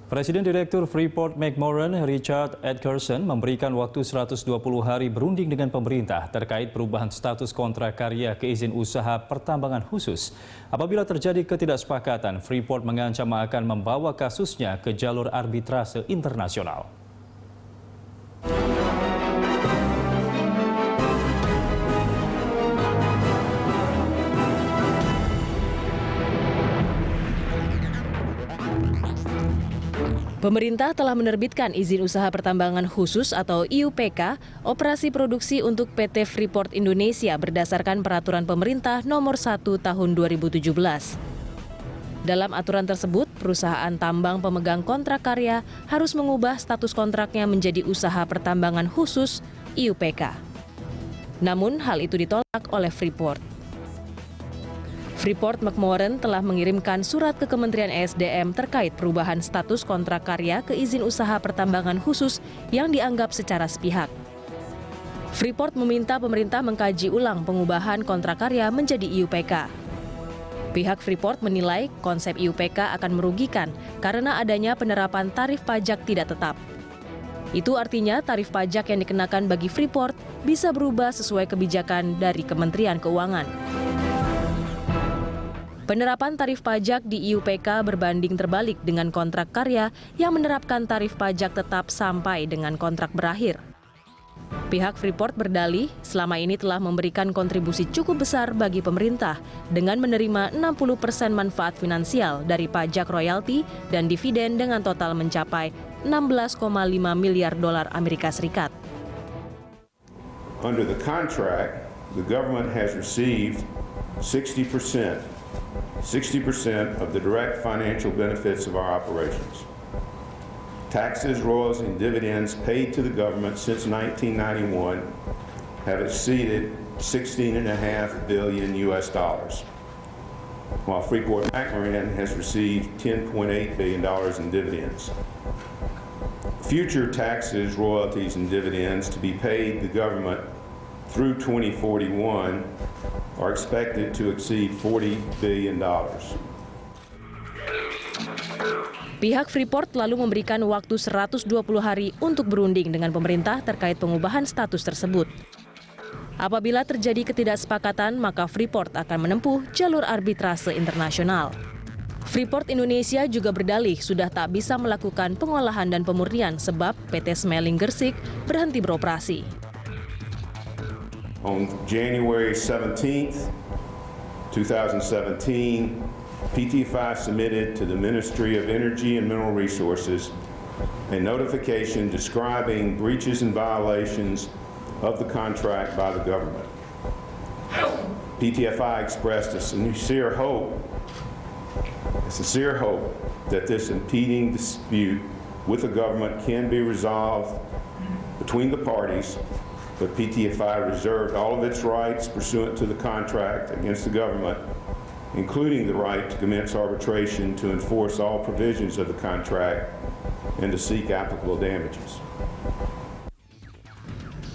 Presiden Direktur Freeport McMoran, Richard Edgerson, memberikan waktu 120 hari berunding dengan pemerintah terkait perubahan status kontrak karya ke izin usaha pertambangan khusus. Apabila terjadi ketidaksepakatan, Freeport mengancam akan membawa kasusnya ke jalur arbitrase internasional. Pemerintah telah menerbitkan izin usaha pertambangan khusus atau IUPK operasi produksi untuk PT Freeport Indonesia berdasarkan Peraturan Pemerintah Nomor 1 Tahun 2017. Dalam aturan tersebut, perusahaan tambang pemegang kontrak karya harus mengubah status kontraknya menjadi usaha pertambangan khusus IUPK. Namun hal itu ditolak oleh Freeport. Freeport McMoran telah mengirimkan surat ke Kementerian ESDM terkait perubahan status kontrak karya ke izin usaha pertambangan khusus yang dianggap secara sepihak. Freeport meminta pemerintah mengkaji ulang pengubahan kontrak karya menjadi IUPK. Pihak Freeport menilai konsep IUPK akan merugikan karena adanya penerapan tarif pajak tidak tetap. Itu artinya tarif pajak yang dikenakan bagi Freeport bisa berubah sesuai kebijakan dari Kementerian Keuangan. Penerapan tarif pajak di IUPK berbanding terbalik dengan kontrak karya yang menerapkan tarif pajak tetap sampai dengan kontrak berakhir. Pihak Freeport berdalih selama ini telah memberikan kontribusi cukup besar bagi pemerintah dengan menerima 60% manfaat finansial dari pajak royalti dan dividen dengan total mencapai 16,5 miliar dolar Amerika Serikat. Under the contract, the government has received 60% of the direct financial benefits of our operations. Taxes, royalties, and dividends paid to the government since 1991 have exceeded $16.5 billion US dollars, while Freeport McMoran has received $10.8 billion in dividends. Future taxes, royalties, and dividends to be paid the government through 2041 are expected to exceed $40 billion. Pihak Freeport lalu memberikan waktu 120 hari untuk berunding dengan pemerintah terkait pengubahan status tersebut. Apabila terjadi ketidaksepakatan, maka Freeport akan menempuh jalur arbitrase internasional. Freeport Indonesia juga berdalih sudah tak bisa melakukan pengolahan dan pemurnian sebab PT Smelling Gersik berhenti beroperasi. On January 17th, 2017, PT5 submitted to the Ministry of Energy and Mineral Resources a notification describing breaches and violations of the contract by the government. PTFI expressed a sincere hope that this impeding dispute with the government can be resolved between the parties, but PTFI reserved all of its rights pursuant to the contract against the government, including the right to commence arbitration to enforce all provisions of the contract and to seek applicable damages.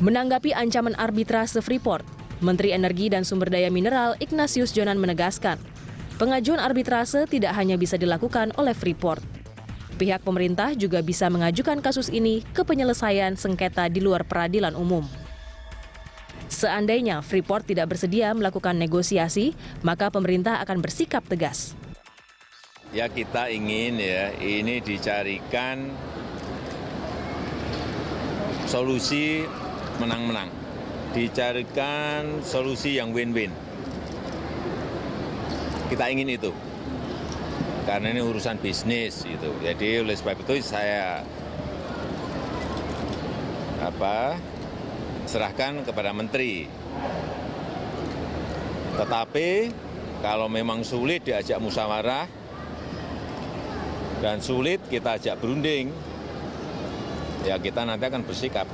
Menanggapi ancaman arbitrase Freeport, Menteri Energi dan Sumber Daya Mineral Ignatius Jonan menegaskan, pengajuan arbitrase tidak hanya bisa dilakukan oleh Freeport. Pihak pemerintah juga bisa mengajukan kasus ini ke penyelesaian sengketa di luar peradilan umum. Seandainya Freeport tidak bersedia melakukan negosiasi, maka pemerintah akan bersikap tegas. Ya kita ingin ini dicarikan solusi menang-menang, dicarikan solusi yang win-win. Kita ingin itu, karena ini urusan bisnis gitu. Jadi oleh sebab itu saya serahkan kepada menteri. Tetapi kalau memang sulit diajak musyawarah dan sulit kita ajak berunding, ya kita nanti akan bersikap.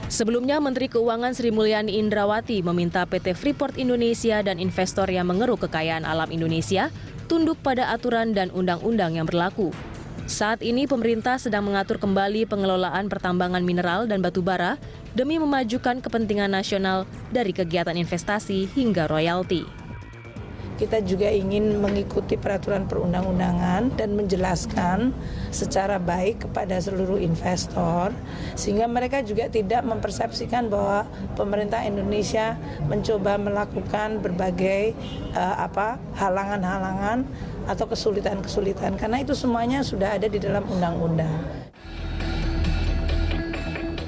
Sebelumnya, Menteri Keuangan Sri Mulyani Indrawati meminta PT Freeport Indonesia dan investor yang mengeruk kekayaan alam Indonesia tunduk pada aturan dan undang-undang yang berlaku. Saat ini pemerintah sedang mengatur kembali pengelolaan pertambangan mineral dan batu bara demi memajukan kepentingan nasional dari kegiatan investasi hingga royalti. kita juga ingin mengikuti peraturan perundang-undangan dan menjelaskan secara baik kepada seluruh investor sehingga mereka juga tidak mempersepsikan bahwa pemerintah Indonesia mencoba melakukan berbagai halangan-halangan atau kesulitan-kesulitan karena itu semuanya sudah ada di dalam undang-undang.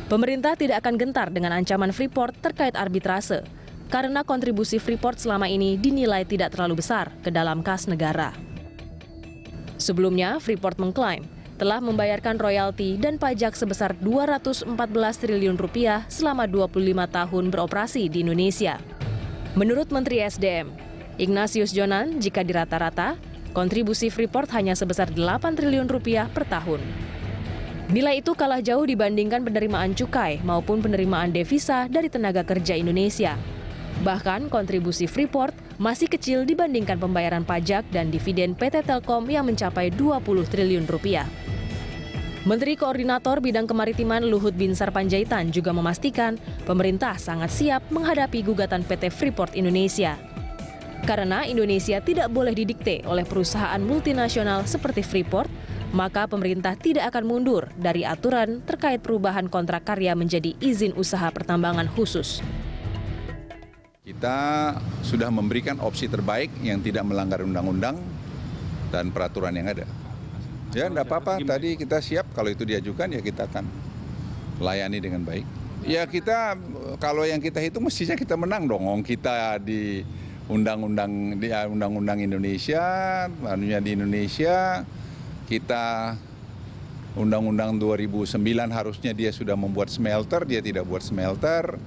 Pemerintah tidak akan gentar dengan ancaman Freeport terkait arbitrase karena kontribusi Freeport selama ini dinilai tidak terlalu besar ke dalam kas negara. Sebelumnya, Freeport mengklaim telah membayarkan royalti dan pajak sebesar 214 triliun rupiah selama 25 tahun beroperasi di Indonesia. Menurut Menteri SDM, Ignatius Jonan, jika dirata-rata, kontribusi Freeport hanya sebesar 8 triliun rupiah per tahun. Nilai itu kalah jauh dibandingkan penerimaan cukai maupun penerimaan devisa dari tenaga kerja Indonesia. Bahkan kontribusi Freeport masih kecil dibandingkan pembayaran pajak dan dividen PT Telkom yang mencapai 20 triliun rupiah. Menteri Koordinator Bidang Kemaritiman Luhut Binsar Panjaitan juga memastikan pemerintah sangat siap menghadapi gugatan PT Freeport Indonesia. Karena Indonesia tidak boleh didikte oleh perusahaan multinasional seperti Freeport, maka pemerintah tidak akan mundur dari aturan terkait perubahan kontrak karya menjadi izin usaha pertambangan khusus. Kita sudah memberikan opsi terbaik yang tidak melanggar undang-undang dan peraturan yang ada. Ya, enggak apa-apa. Tadi kita siap kalau itu diajukan ya kita akan layani dengan baik. Ya kita, kalau yang kita hitung mestinya kita menang dong. Kita di undang-undang Indonesia, anunya di Indonesia, kita undang-undang 2009 harusnya dia sudah membuat smelter, dia tidak buat smelter.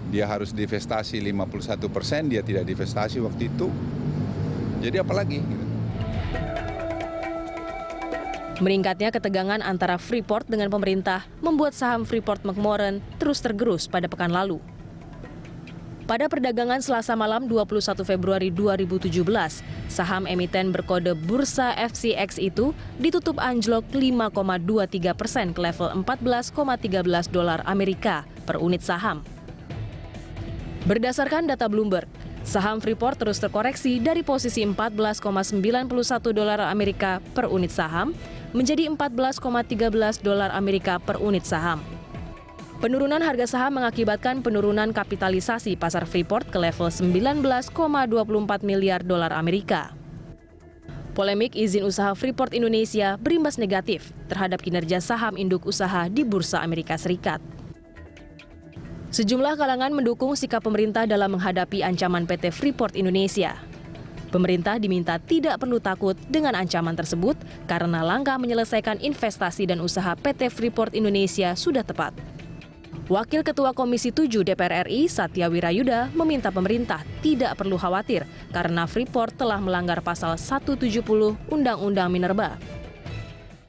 Dia harus divestasi 51%, dia tidak divestasi waktu itu. Jadi apalagi? Meningkatnya ketegangan antara Freeport dengan pemerintah membuat saham Freeport-McMoRan terus tergerus pada pekan lalu. Pada perdagangan Selasa malam 21 Februari 2017, saham emiten berkode Bursa FCX itu ditutup anjlok 5,23% ke level $14,13 Amerika per unit saham. Berdasarkan data Bloomberg, saham Freeport terus terkoreksi dari posisi $14,91 Amerika per unit saham menjadi $14,13 Amerika per unit saham. Penurunan harga saham mengakibatkan penurunan kapitalisasi pasar Freeport ke level $19,24 miliar Amerika. Polemik izin usaha Freeport Indonesia berimbas negatif terhadap kinerja saham induk usaha di Bursa Amerika Serikat. Sejumlah kalangan mendukung sikap pemerintah dalam menghadapi ancaman PT Freeport Indonesia. Pemerintah diminta tidak perlu takut dengan ancaman tersebut karena langkah menyelesaikan investasi dan usaha PT Freeport Indonesia sudah tepat. Wakil Ketua Komisi 7 DPR RI, Satya Wirayuda, meminta pemerintah tidak perlu khawatir karena Freeport telah melanggar pasal 170 Undang-Undang Minerba.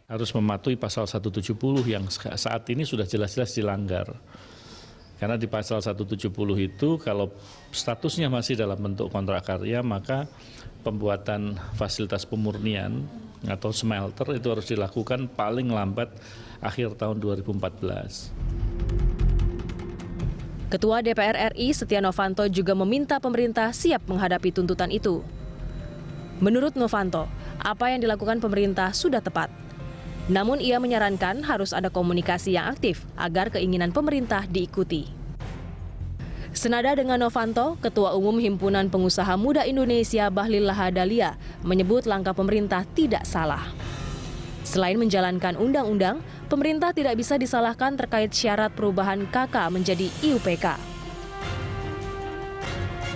Harus mematuhi pasal 170 yang saat ini sudah jelas-jelas dilanggar. Karena di pasal 170 itu kalau statusnya masih dalam bentuk kontrak karya, maka pembuatan fasilitas pemurnian atau smelter itu harus dilakukan paling lambat akhir tahun 2014. Ketua DPR RI Setia Novanto juga meminta pemerintah siap menghadapi tuntutan itu. Menurut Novanto, apa yang dilakukan pemerintah sudah tepat. Namun ia menyarankan harus ada komunikasi yang aktif agar keinginan pemerintah diikuti. Senada dengan Novanto, Ketua Umum Himpunan Pengusaha Muda Indonesia Bahlil Lahadalia menyebut langkah pemerintah tidak salah. Selain menjalankan undang-undang, pemerintah tidak bisa disalahkan terkait syarat perubahan KK menjadi IUPK.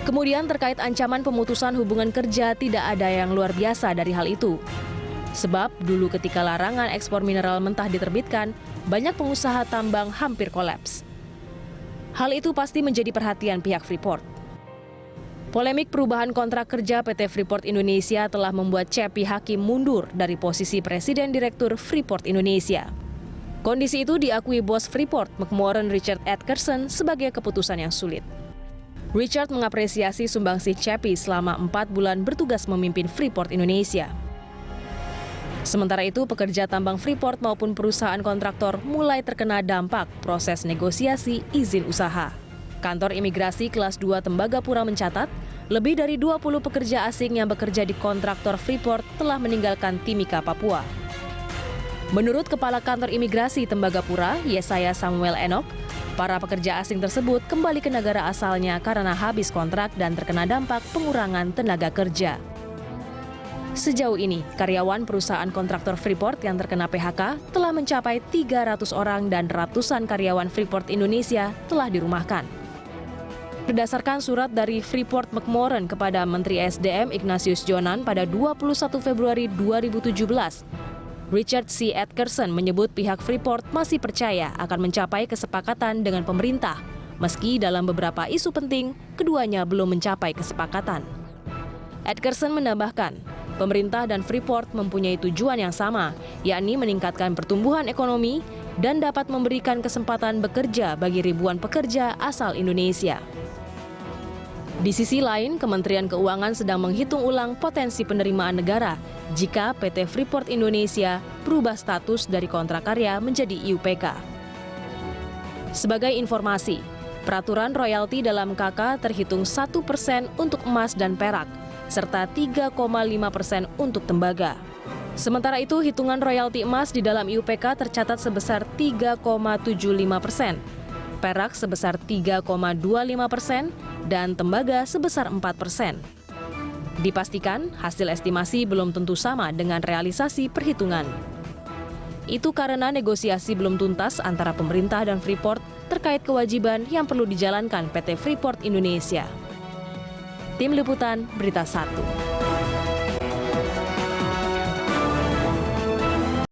Kemudian terkait ancaman pemutusan hubungan kerja tidak ada yang luar biasa dari hal itu. Sebab dulu ketika larangan ekspor mineral mentah diterbitkan, banyak pengusaha tambang hampir kolaps. Hal itu pasti menjadi perhatian pihak Freeport. Polemik perubahan kontrak kerja PT Freeport Indonesia telah membuat Cepi Hakim mundur dari posisi Presiden Direktur Freeport Indonesia. Kondisi itu diakui bos Freeport, McMoRan Richard Edgerson, sebagai keputusan yang sulit. Richard mengapresiasi sumbangsih Cepi selama 4 bulan bertugas memimpin Freeport Indonesia. Sementara itu, pekerja tambang Freeport maupun perusahaan kontraktor mulai terkena dampak proses negosiasi izin usaha. Kantor Imigrasi Kelas 2 Tembagapura mencatat, lebih dari 20 pekerja asing yang bekerja di kontraktor Freeport telah meninggalkan Timika, Papua. Menurut Kepala Kantor Imigrasi Tembagapura, Yesaya Samuel Enoch, para pekerja asing tersebut kembali ke negara asalnya karena habis kontrak dan terkena dampak pengurangan tenaga kerja. Sejauh ini, karyawan perusahaan kontraktor Freeport yang terkena PHK telah mencapai 300 orang dan ratusan karyawan Freeport Indonesia telah dirumahkan. Berdasarkan surat dari Freeport-McMoRan kepada Menteri SDM Ignatius Jonan pada 21 Februari 2017, Richard C. Edgerson menyebut pihak Freeport masih percaya akan mencapai kesepakatan dengan pemerintah, meski dalam beberapa isu penting keduanya belum mencapai kesepakatan. Edgerson menambahkan, pemerintah dan Freeport mempunyai tujuan yang sama, yakni meningkatkan pertumbuhan ekonomi dan dapat memberikan kesempatan bekerja bagi ribuan pekerja asal Indonesia. Di sisi lain, Kementerian Keuangan sedang menghitung ulang potensi penerimaan negara jika PT Freeport Indonesia berubah status dari kontrak karya menjadi IUPK. Sebagai informasi, peraturan royalti dalam KK terhitung 1% untuk emas dan perak, serta 3,5% untuk tembaga. Sementara itu, hitungan royalti emas di dalam IUPK tercatat sebesar 3,75%, perak sebesar 3,25%, dan tembaga sebesar 4%. Dipastikan, hasil estimasi belum tentu sama dengan realisasi perhitungan. Itu karena negosiasi belum tuntas antara pemerintah dan Freeport terkait kewajiban yang perlu dijalankan PT Freeport Indonesia. Tim Liputan Berita 1.